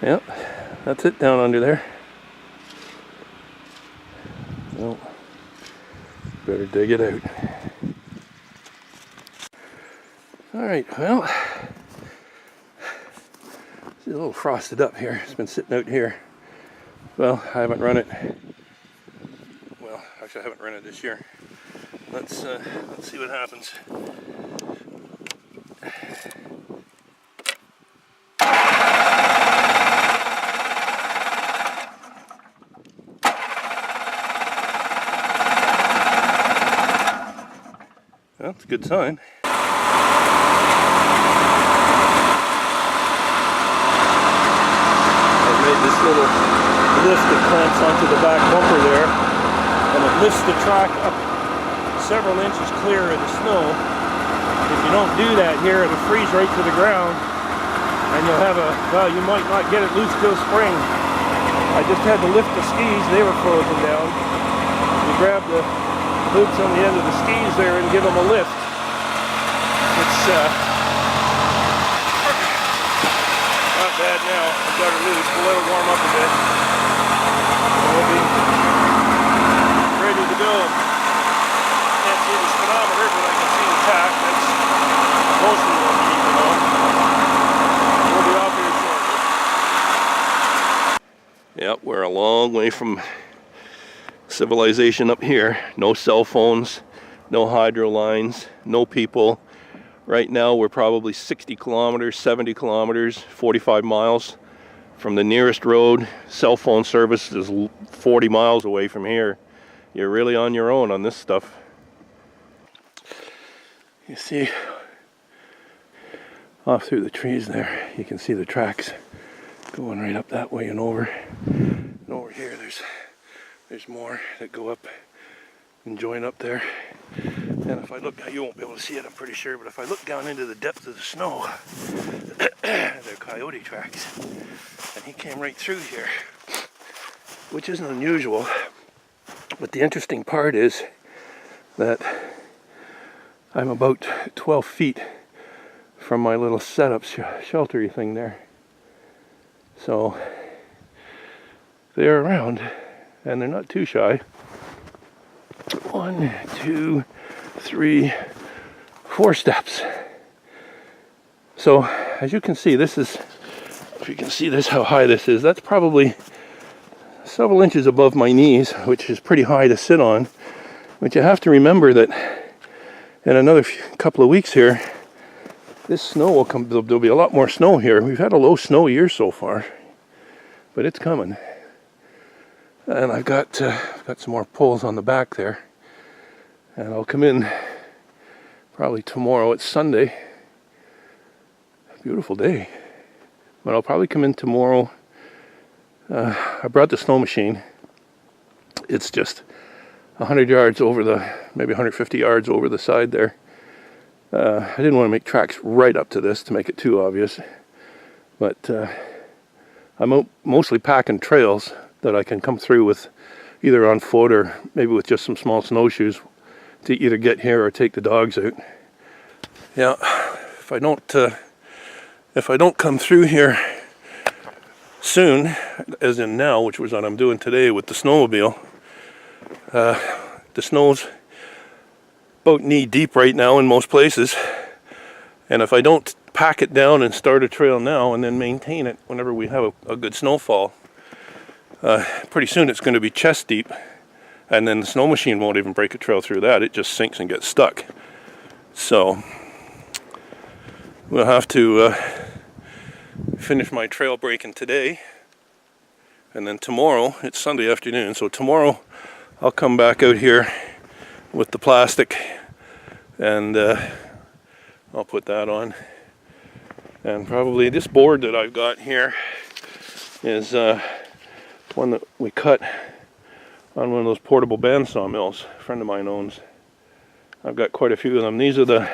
Yep, that's it down under there. Well, better dig it out. Alright, well, it's a little frosted up here. It's been sitting out here. Well, I haven't run it. Well, actually I haven't run it this year. Let's see what happens. Well, it's a good sign. I made this little lift that clamps onto the back bumper there, and it lifts the track up several inches clear of the snow. If you don't do that here, it'll freeze right to the ground, and you'll have well, you might not get it loose till spring. I just had to lift the skis, they were frozen down. You grab the hooks on the end of the skis there and give them a lift. It's not bad now. I've got her loose. We'll let her warm up a bit. And we'll be ready to go. Can't see the speedometer, but I can see the tach. That's mostly what we need to know. We'll be off here shortly. Yep, we're a long way from civilization up here. No cell phones, no hydro lines, no people. Right now we're probably 60 kilometers, 70 kilometers, 45 miles from the nearest road. Cell phone service is 40 miles away from here. You're really on your own on this stuff. You see off through the trees there, you can see the tracks going right up that way and over. And over here there's more that go up and join up there. And if I look, you won't be able to see it, I'm pretty sure, but if I look down into the depth of the snow, they're coyote tracks. And he came right through here, which isn't unusual. But the interesting part is that I'm about 12 feet from my little setup sheltery thing there. So they're around, and they're not too shy. 1, 2, 3, 4 steps. So as you can see, this is, if you can see this, how high this is, that's probably several inches above my knees, which is pretty high to sit on. But you have to remember that in another couple of weeks here, this snow will come. There'll be a lot more snow here. We've had a low snow year so far, but it's coming. And I've got some more poles on the back there, and I'll come in probably tomorrow. It's Sunday, a beautiful day, but I'll probably come in tomorrow. I brought the snow machine. It's just 100 yards over maybe 150 yards over the side there. I didn't want to make tracks right up to this to make it too obvious, but I'm mostly packing trails that I can come through with, either on foot or maybe with just some small snowshoes, to either get here or take the dogs out. Yeah, if I don't come through here soon, as in now, which was what I'm doing today with the snowmobile, the snow's about knee deep right now in most places, and if I don't pack it down and start a trail now and then maintain it whenever we have a good snowfall, pretty soon it's going to be chest deep, and then the snow machine won't even break a trail through that. It just sinks and gets stuck. So we'll have to finish my trail breaking today, and then tomorrow, it's Sunday afternoon, so tomorrow I'll come back out here with the plastic, and I'll put that on. And probably this board that I've got here is one that we cut on one of those portable bandsaw mills a friend of mine owns. I've got quite a few of them. These are the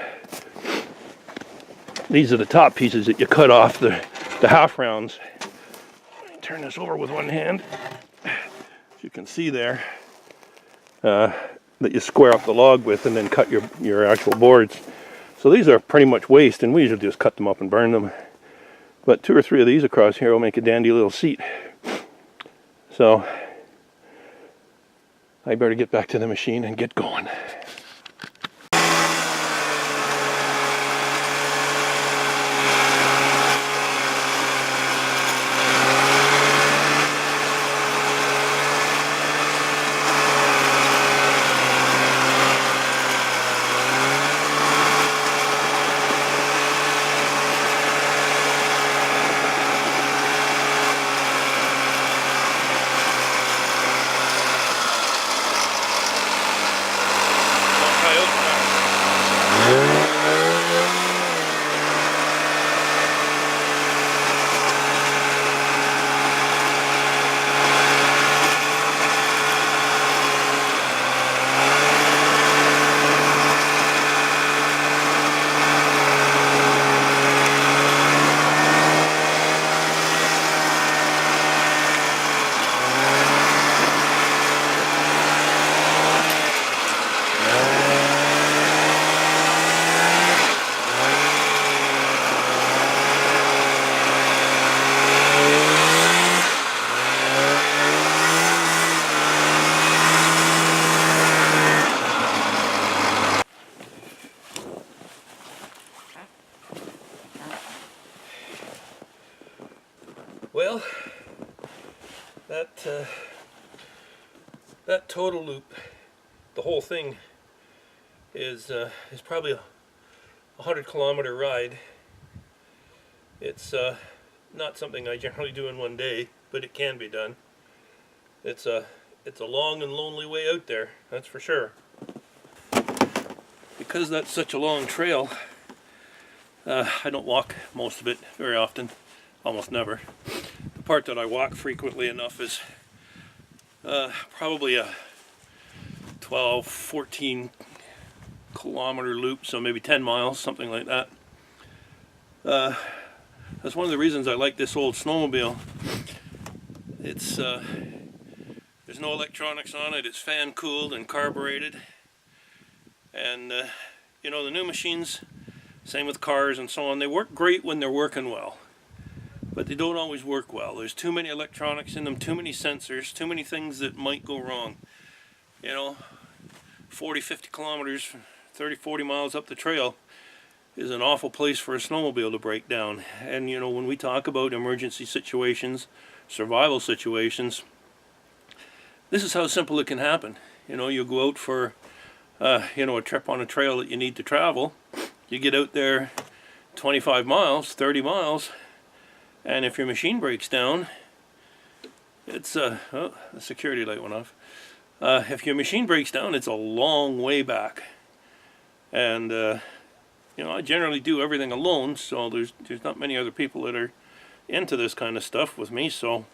top pieces that you cut off the half rounds. Turn this over with one hand. As you can see there, that you square up the log with and then cut your actual boards. So these are pretty much waste, and we usually just cut them up and burn them. But 2 or 3 of these across here will make a dandy little seat. So I better get back to the machine and get going. Well, that total loop, the whole thing, is probably a 100-kilometer ride. It's not something I generally do in one day, but it can be done. It's a long and lonely way out there, that's for sure. Because that's such a long trail, I don't walk most of it very often, almost never. The part that I walk frequently enough is probably a 12, 14 kilometer loop, so maybe 10 miles, something like that. That's one of the reasons I like this old snowmobile. It's there's no electronics on it, it's fan cooled and carbureted, and you know, the new machines, same with cars and so on, they work great when they're working well, but they don't always work well. There's too many electronics in them, too many sensors, too many things that might go wrong. You know, 40, 50 kilometers, 30, 40 miles up the trail is an awful place for a snowmobile to break down. And you know, when we talk about emergency situations, survival situations, this is how simple it can happen. You know, you go out for you know, a trip on a trail that you need to travel. You get out there 25 miles, 30 miles, and if your machine breaks down, it's oh, the security light went off. If your machine breaks down, it's a long way back. And you know, I generally do everything alone, so there's not many other people that are into this kind of stuff with me. So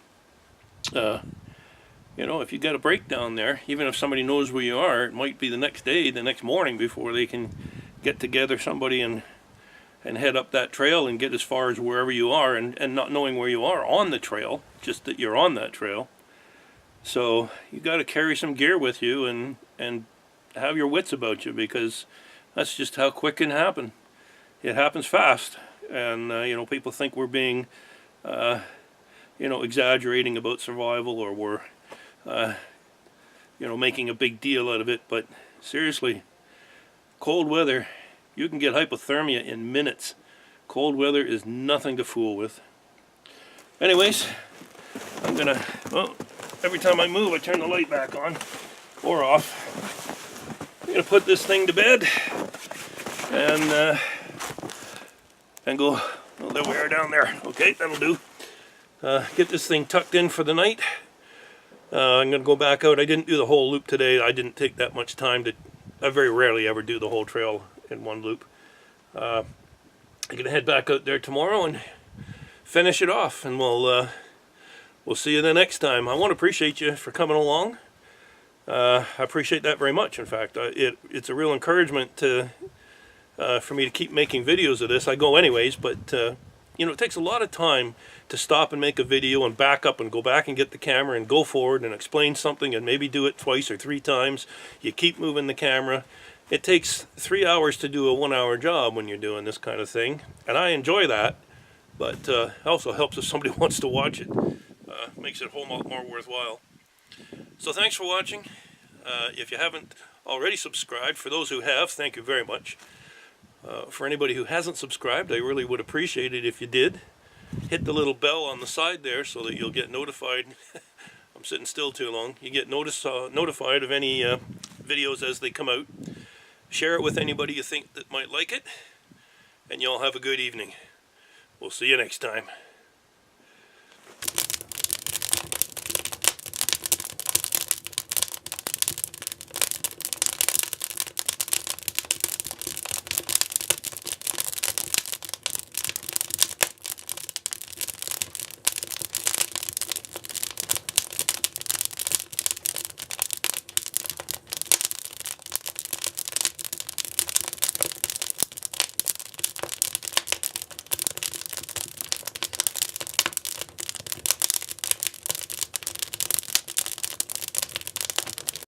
you know, if you got a breakdown there, even if somebody knows where you are, it might be the next day, the next morning, before they can get together somebody and head up that trail and get as far as wherever you are, and not knowing where you are on the trail, just that you're on that trail. So you got to carry some gear with you and have your wits about you, because that's just how quick it can happen. It happens fast, and you know, people think we're being you know, exaggerating about survival, or we're you know, making a big deal out of it. But seriously, cold weather, you can get hypothermia in minutes. Cold weather is nothing to fool with. Anyways, I'm gonna, well, every time I move I turn the light back on or off. I'm gonna put this thing to bed and go, well, there we are down there. Okay, that'll do. Get this thing tucked in for the night. I'm going to go back out. I didn't do the whole loop today. I didn't take that much time to, I very rarely ever do the whole trail in one loop. I'm going to head back out there tomorrow and finish it off, and we'll see you the next time. I want to appreciate you for coming along. I appreciate that very much. In fact, it's a real encouragement to for me to keep making videos of this. I go anyways, but you know, it takes a lot of time to stop and make a video and back up and go back and get the camera and go forward and explain something and maybe do it twice or 3 times. You keep moving the camera. It takes 3 hours to do a 1-hour job when you're doing this kind of thing, and I enjoy that, but it also helps if somebody wants to watch it. Makes it a whole lot more worthwhile. So thanks for watching. If you haven't already subscribed, for those who have, thank you very much. For anybody who hasn't subscribed, I really would appreciate it if you did. Hit the little bell on the side there so that you'll get notified. I'm sitting still too long. You get notified of any videos as they come out. Share it with anybody you think that might like it, and y'all have a good evening. We'll see you next time.